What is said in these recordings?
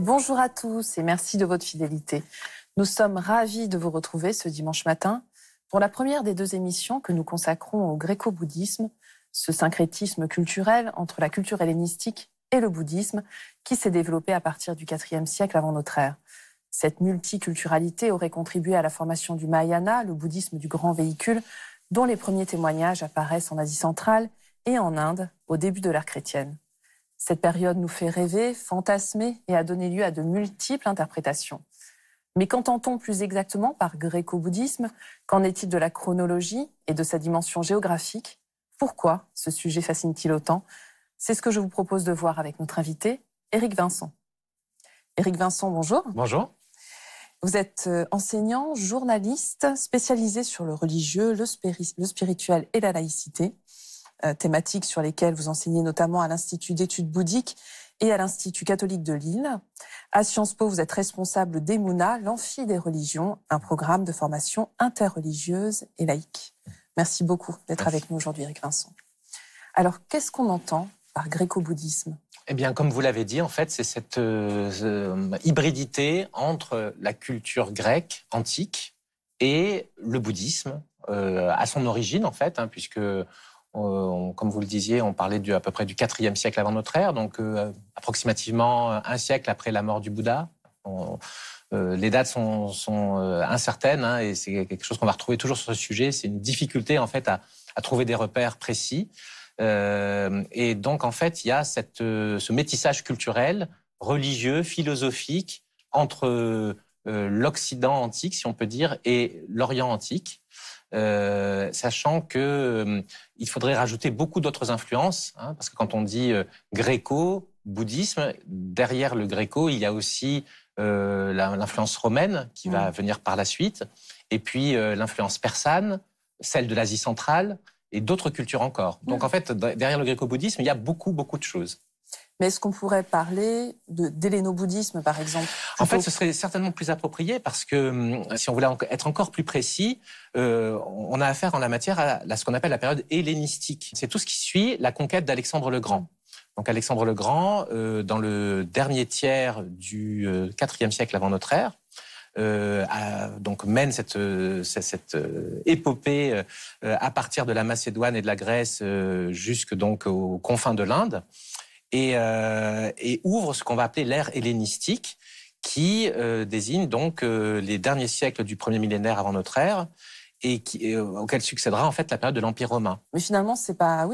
Bonjour à tous et merci de votre fidélité. Nous sommes ravis de vous retrouver ce dimanche matin pour la première des 2 émissions que nous consacrons au gréco-bouddhisme, ce syncrétisme culturel entre la culture hellénistique et le bouddhisme qui s'est développé à partir du IVe siècle avant notre ère. Cette multiculturalité aurait contribué à la formation du Mahayana, le bouddhisme du grand véhicule, dont les premiers témoignages apparaissent en Asie centrale et en Inde au début de l'ère chrétienne. Cette période nous fait rêver, fantasmer et a donné lieu à de multiples interprétations. Mais qu'entend-on plus exactement par gréco-bouddhisme? Qu'en est-il de la chronologie et de sa dimension géographique? Pourquoi ce sujet fascine-t-il autant? C'est ce que je vous propose de voir avec notre invité, Éric Vincent. Éric Vincent, bonjour. Bonjour. Vous êtes enseignant, journaliste, spécialisé sur le religieux, le spirituel et la laïcité, thématiques sur lesquelles vous enseignez notamment à l'Institut d'études bouddhiques et à l'Institut catholique de Lille. À Sciences Po, vous êtes responsable d'Emouna, l'amphi des religions, un programme de formation interreligieuse et laïque. Merci beaucoup d'être avec nous aujourd'hui, Éric Vincent. Alors, qu'est-ce qu'on entend par gréco-bouddhisme ? Eh bien, comme vous l'avez dit, en fait, c'est cette hybridité entre la culture grecque antique et le bouddhisme, à son origine, en fait, puisque, comme vous le disiez, on parlait à peu près du IVe siècle avant notre ère, donc approximativement un siècle après la mort du Bouddha. Les dates sont incertaines, et c'est quelque chose qu'on va retrouver toujours sur ce sujet. C'est une difficulté, en fait, à trouver des repères précis. Et donc, en fait, il y a ce métissage culturel, religieux, philosophique, entre l'Occident antique, si on peut dire, et l'Orient antique, sachant qu'il faudrait rajouter beaucoup d'autres influences, parce que quand on dit gréco, bouddhisme, derrière le gréco, il y a aussi l'influence romaine qui va venir par la suite, et puis l'influence persane, celle de l'Asie centrale, et d'autres cultures encore. Donc, en fait, derrière le gréco-bouddhisme, il y a beaucoup, beaucoup de choses. Mais est-ce qu'on pourrait parler d'helléno-bouddhisme, par exemple? En fait, ce serait certainement plus approprié parce que, si on voulait être encore plus précis, on a affaire en la matière à ce qu'on appelle la période hellénistique. C'est tout ce qui suit la conquête d'Alexandre le Grand. Donc, Alexandre le Grand, dans le dernier tiers du IVe siècle avant notre ère, donc mène cette épopée à partir de la Macédoine et de la Grèce jusque donc aux confins de l'Inde et ouvre ce qu'on va appeler l'ère hellénistique qui désigne donc les derniers siècles du premier millénaire avant notre ère et auquel succédera en fait la période de l'Empire romain. Mais finalement, c'est pas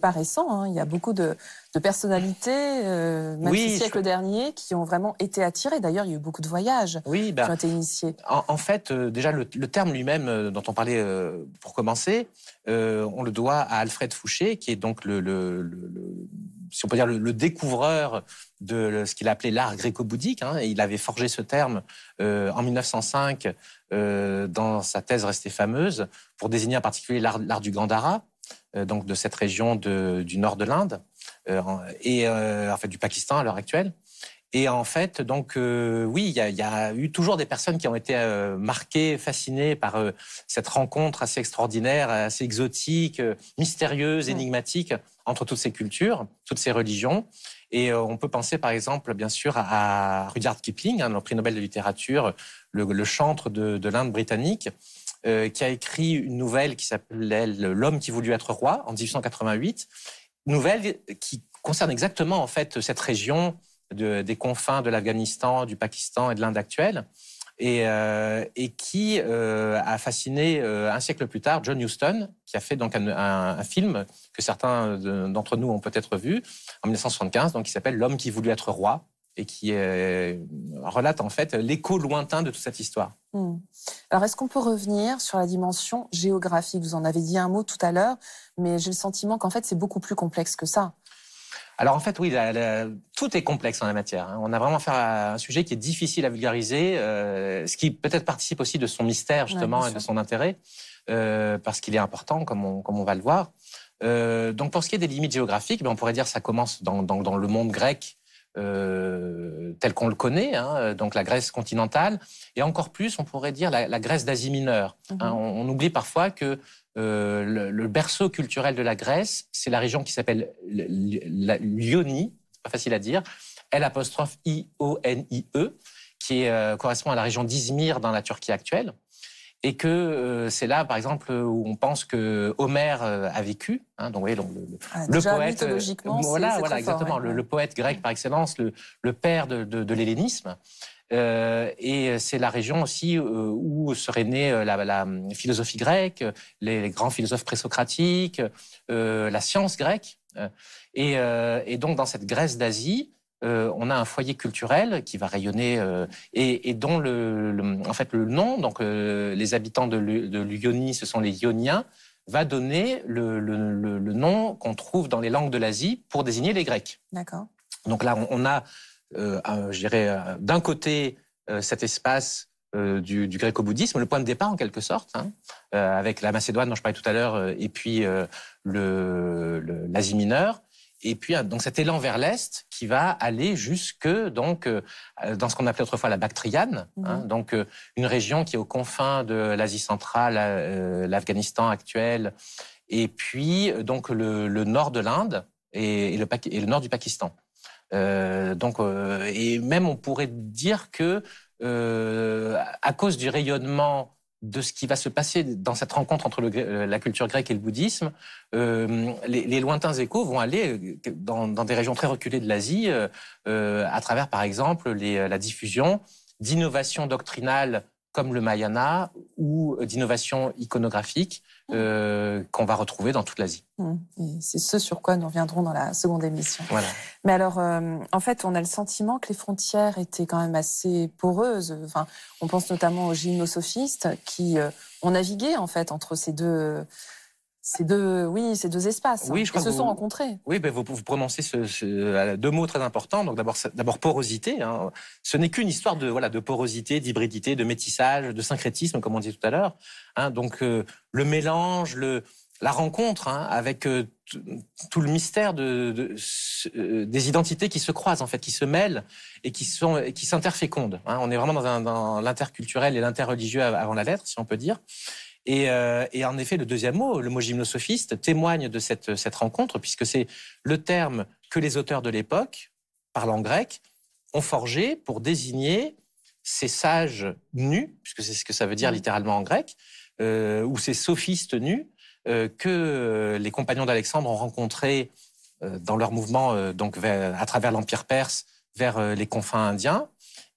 récent. Il y a beaucoup de personnalités, même ce siècle dernier, qui ont vraiment été attirées. D'ailleurs, il y a eu beaucoup de voyages qui ont été initiés. En fait, déjà, le terme lui-même dont on parlait pour commencer, on le doit à Alfred Fouché, qui est donc si on peut dire, le découvreur de ce qu'il a appelé l'art gréco-bouddhique. Il avait forgé ce terme en 1905 dans sa thèse restée fameuse pour désigner en particulier l'art du Gandhara, donc de cette région du nord de l'Inde et en fait du Pakistan à l'heure actuelle. Et en fait, donc oui, il y a eu toujours des personnes qui ont été marquées, fascinées par cette rencontre assez extraordinaire, assez exotique, mystérieuse, énigmatique entre toutes ces cultures, toutes ces religions. Et on peut penser, par exemple, bien sûr, à Rudyard Kipling, le prix Nobel de littérature, le chantre de l'Inde britannique, qui a écrit une nouvelle qui s'appelait L'homme qui voulut être roi en 1888, nouvelle qui concerne exactement en fait cette région des confins de l'Afghanistan, du Pakistan et de l'Inde actuelle, et qui a fasciné un siècle plus tard John Huston, qui a fait donc un film que certains d'entre nous ont peut-être vu en 1975, donc qui s'appelle L'homme qui voulut être roi, et qui relate en fait l'écho lointain de toute cette histoire. Alors, est-ce qu'on peut revenir sur la dimension géographique? Vous en avez dit un mot tout à l'heure, mais j'ai le sentiment qu'en fait, c'est beaucoup plus complexe que ça. Alors en fait, oui, tout est complexe en la matière. On a vraiment affaire à un sujet qui est difficile à vulgariser, ce qui peut-être participe aussi de son mystère justement et de son intérêt, parce qu'il est important, comme on va le voir. Donc pour ce qui est des limites géographiques, on pourrait dire que ça commence dans le monde grec tel qu'on le connaît, donc la Grèce continentale, et encore plus, on pourrait dire la Grèce d'Asie mineure. On oublie parfois que le berceau culturel de la Grèce, c'est la région qui s'appelle l'Ionie, pas facile à dire, L'-I-O-N-I-E, qui correspond à la région d'Izmir dans la Turquie actuelle. Et que c'est là, par exemple, où on pense que Homère a vécu. Hein, donc, vous voyez, le poète, mythologiquement, voilà, c'est exactement, fort, ouais. le poète grec par excellence, le père de l'hellénisme. Et c'est la région aussi où serait née la philosophie grecque, les grands philosophes présocratiques, la science grecque. Et donc, dans cette Grèce d'Asie, on a un foyer culturel qui va rayonner et dont en fait, le nom, donc les habitants de l'Ionie, ce sont les Ioniens, va donner le nom qu'on trouve dans les langues de l'Asie pour désigner les Grecs. D'accord. Donc là, on a, je dirais, d'un côté, cet espace du gréco-bouddhisme, le point de départ en quelque sorte, hein, avec la Macédoine dont je parlais tout à l'heure, et puis l'Asie mineure. Et puis, donc, cet élan vers l'Est qui va aller jusque donc, dans ce qu'on appelait autrefois la Bactriane, hein, donc une région qui est aux confins de l'Asie centrale, l'Afghanistan actuel, et puis donc, le nord de l'Inde et le nord du Pakistan. Et même, on pourrait dire que, à cause du rayonnement de ce qui va se passer dans cette rencontre entre la culture grecque et le bouddhisme, les lointains échos vont aller dans des régions très reculées de l'Asie, à travers, par exemple, la diffusion d'innovations doctrinales comme le Mahayana ou d'innovations iconographiques qu'on va retrouver dans toute l'Asie. C'est ce sur quoi nous reviendrons dans la seconde émission. Voilà. Mais alors, en fait, on a le sentiment que les frontières étaient quand même assez poreuses. Enfin, on pense notamment aux gymnosophistes qui ont navigué en fait entre ces deux espaces, oui, je crois et se sont rencontrés. Oui, ben vous prononcez deux mots très importants. Donc d'abord porosité. Hein. Ce n'est qu'une histoire de porosité, d'hybridité, de métissage, de syncrétisme, comme on dit tout à l'heure. Hein. Donc le mélange, la rencontre, hein, avec tout le mystère des identités qui se croisent, en fait, qui se mêlent et qui s'interfécondent. Hein. On est vraiment dans l'interculturel et l'interreligieux avant la lettre, si on peut dire. Et en effet, le deuxième mot, le mot gymnosophiste, témoigne de cette rencontre, puisque c'est le terme que les auteurs de l'époque, parlant grec, ont forgé pour désigner ces sages nus, puisque c'est ce que ça veut dire littéralement en grec, ou ces sophistes nus que les compagnons d'Alexandre ont rencontrés dans leur mouvement donc à travers l'Empire perse vers les confins indiens,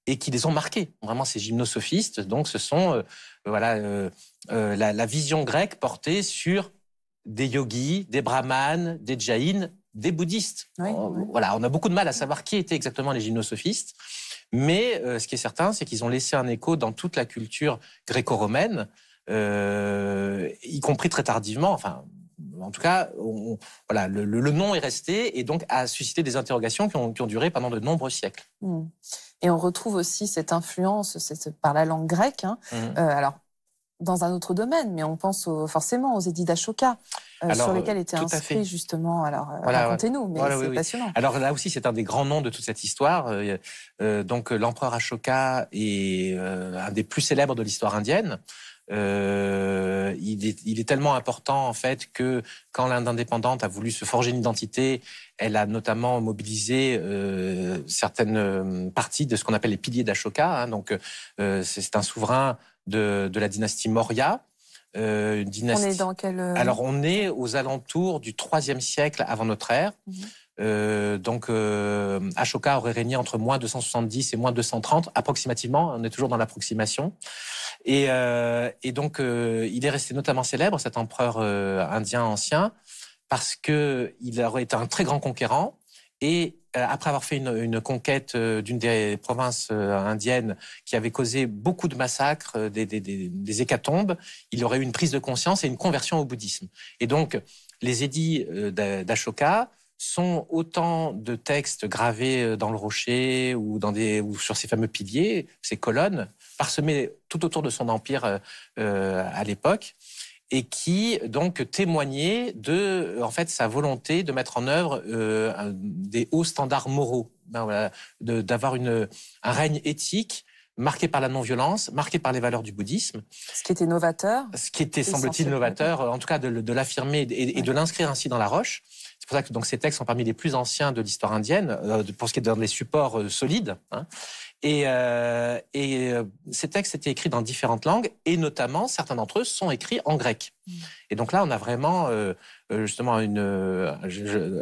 et qui les ont marqués. Vraiment, ces gymnosophistes, donc, ce sont la vision grecque portée sur des yogis, des brahmanes, des jaïns, des bouddhistes. Oui. Voilà, on a beaucoup de mal à savoir qui étaient exactement les gymnosophistes, mais ce qui est certain, c'est qu'ils ont laissé un écho dans toute la culture gréco-romaine, y compris très tardivement. Enfin, en tout cas, le nom est resté et donc a suscité des interrogations qui ont duré pendant de nombreux siècles. Et on retrouve aussi cette influence par la langue grecque. Hein. Alors, dans un autre domaine, mais on pense forcément aux édits d'Ashoka, sur lesquels était inscrit justement. Alors, racontez-nous, mais c'est passionnant. Alors là aussi, c'est un des grands noms de toute cette histoire. Donc, l'empereur Ashoka est un des plus célèbres de l'histoire indienne. Il est tellement important en fait que quand l'Inde indépendante a voulu se forger une identité, elle a notamment mobilisé certaines parties de ce qu'on appelle les piliers d'Ashoka. Hein, donc c'est un souverain de la dynastie Maurya. On est dans quel... Alors on est aux alentours du IIIe siècle avant notre ère. Donc Ashoka aurait régné entre moins 270 et moins 230 approximativement. On est toujours dans l'approximation. Et donc il est resté notamment célèbre, cet empereur indien ancien, parce que il aurait été un très grand conquérant. Et après avoir fait une conquête d'une des provinces indiennes qui avait causé beaucoup de massacres, des hécatombes, il aurait eu une prise de conscience et une conversion au bouddhisme. Et donc les édits d'Ashoka sont autant de textes gravés dans le rocher ou sur ces fameux piliers, ces colonnes, parsemées tout autour de son empire à l'époque, et qui donc témoignaient de en fait sa volonté de mettre en œuvre des hauts standards moraux, d'avoir un règne éthique marqué par la non-violence, marqué par les valeurs du bouddhisme. Ce qui était novateur. Ce qui était, semble-t-il, novateur, en tout cas de l'affirmer et de l'inscrire ainsi dans la roche. C'est pour ça que donc, ces textes sont parmi les plus anciens de l'histoire indienne, pour ce qui est dans les supports solides. Hein. Et ces textes étaient écrits dans différentes langues, et notamment, certains d'entre eux sont écrits en grec. Et donc là, on a vraiment justement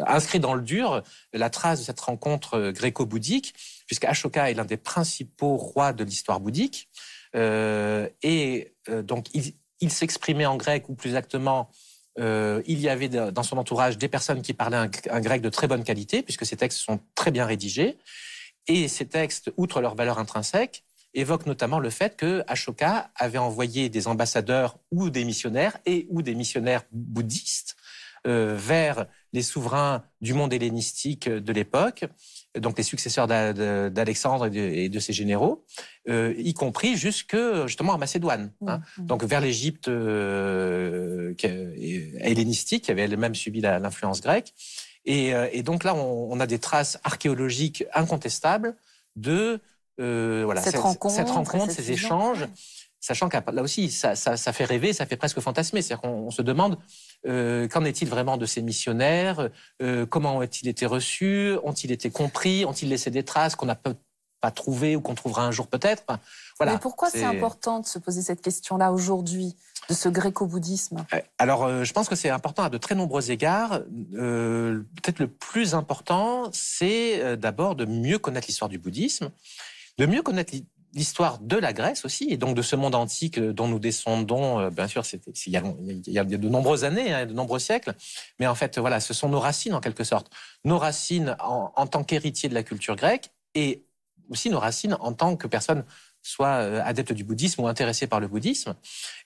inscrit dans le dur la trace de cette rencontre gréco-bouddhique, puisque Ashoka est l'un des principaux rois de l'histoire bouddhique. Donc, il s'exprimait en grec, ou plus exactement, il y avait dans son entourage des personnes qui parlaient un grec de très bonne qualité, puisque ces textes sont très bien rédigés. Et ces textes, outre leur valeur intrinsèque, évoquent notamment le fait que Ashoka avait envoyé des ambassadeurs ou des missionnaires bouddhistes vers les souverains du monde hellénistique de l'époque, donc les successeurs d'Alexandre et de ses généraux, y compris justement en Macédoine, hein, donc vers l'Égypte hellénistique, qui avait elle-même subi l'influence grecque. Et donc là, on a des traces archéologiques incontestables de cette rencontre, ces échanges, sachant que là aussi, ça fait rêver, ça fait presque fantasmer. C'est-à-dire qu'on se demande qu'en est-il vraiment de ces missionnaires, comment ont-ils été reçus, ont-ils été compris, ont-ils laissé des traces qu'on n'a pas trouvées ou qu'on trouvera un jour peut-être. Enfin, voilà, mais pourquoi c'est important de se poser cette question-là aujourd'hui, de ce gréco-bouddhisme? Alors, je pense que c'est important à de très nombreux égards. Peut-être le plus important, c'est d'abord de mieux connaître l'histoire du bouddhisme, de mieux connaître l'histoire de la Grèce aussi, et donc de ce monde antique dont nous descendons, bien sûr, il y a de nombreuses années, hein, de nombreux siècles, mais en fait, voilà, ce sont nos racines en quelque sorte. Nos racines en tant qu'héritiers de la culture grecque, et aussi nos racines en tant que personne soit adepte du bouddhisme ou intéressé par le bouddhisme,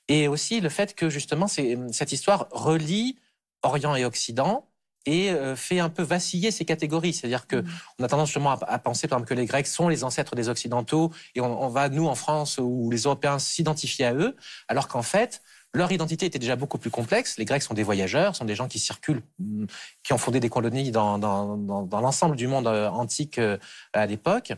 et aussi le fait que justement cette histoire relie Orient et Occident et fait un peu vaciller ces catégories. C'est-à-dire qu'on a tendance justement à penser par exemple, que les Grecs sont les ancêtres des Occidentaux, et on va, nous, en France, ou les Européens, s'identifier à eux, alors qu'en fait, leur identité était déjà beaucoup plus complexe. Les Grecs sont des voyageurs, sont des gens qui circulent, qui ont fondé des colonies dans l'ensemble du monde antique à l'époque.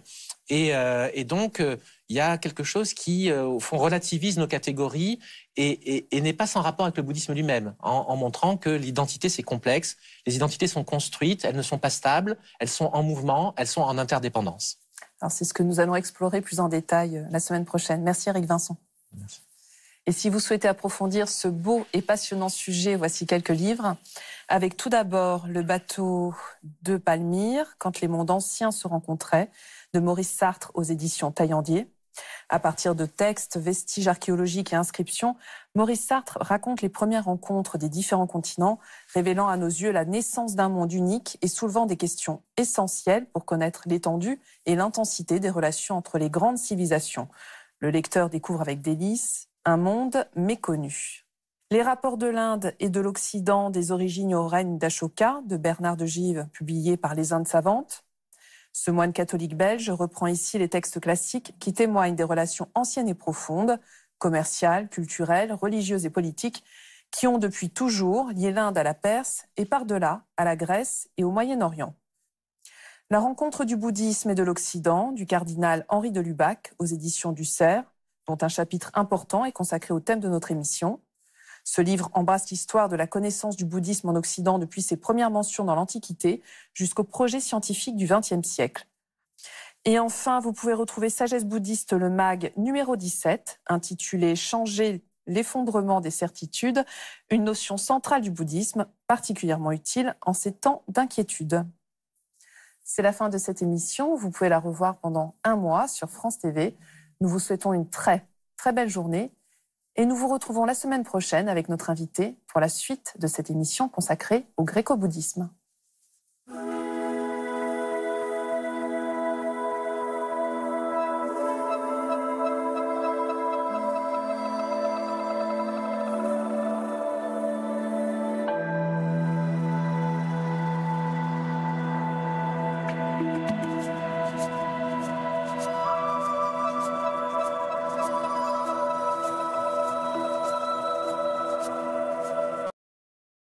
Et donc, il y a quelque chose qui, au fond, relativise nos catégories et n'est pas sans rapport avec le bouddhisme lui-même, en montrant que l'identité, c'est complexe. Les identités sont construites, elles ne sont pas stables, elles sont en mouvement, elles sont en interdépendance. Alors, c'est ce que nous allons explorer plus en détail la semaine prochaine. Merci Éric Vincent. Merci. Et si vous souhaitez approfondir ce beau et passionnant sujet, voici quelques livres. Avec tout d'abord Le bateau de Palmyre, quand les mondes anciens se rencontraient, de Maurice Sartre aux éditions Taillandier. À partir de textes, vestiges archéologiques et inscriptions, Maurice Sartre raconte les premières rencontres des différents continents, révélant à nos yeux la naissance d'un monde unique et soulevant des questions essentielles pour connaître l'étendue et l'intensité des relations entre les grandes civilisations. Le lecteur découvre avec délice un monde méconnu. Les rapports de l'Inde et de l'Occident des origines au règne d'Ashoka, de Bernard de Gives, publié par Les Indes savantes. Ce moine catholique belge reprend ici les textes classiques qui témoignent des relations anciennes et profondes, commerciales, culturelles, religieuses et politiques, qui ont depuis toujours lié l'Inde à la Perse et par-delà à la Grèce et au Moyen-Orient. La rencontre du bouddhisme et de l'Occident, du cardinal Henri de Lubac, aux éditions du Cerf, dont un chapitre important est consacré au thème de notre émission. Ce livre embrasse l'histoire de la connaissance du bouddhisme en Occident depuis ses premières mentions dans l'Antiquité jusqu'au projet scientifique du XXe siècle. Et enfin, vous pouvez retrouver Sagesse bouddhiste, le mag numéro 17, intitulé « Changer l'effondrement des certitudes », une notion centrale du bouddhisme, particulièrement utile en ces temps d'inquiétude. C'est la fin de cette émission. Vous pouvez la revoir pendant un mois sur France TV. Nous vous souhaitons une très, très belle journée et nous vous retrouvons la semaine prochaine avec notre invité pour la suite de cette émission consacrée au gréco-bouddhisme.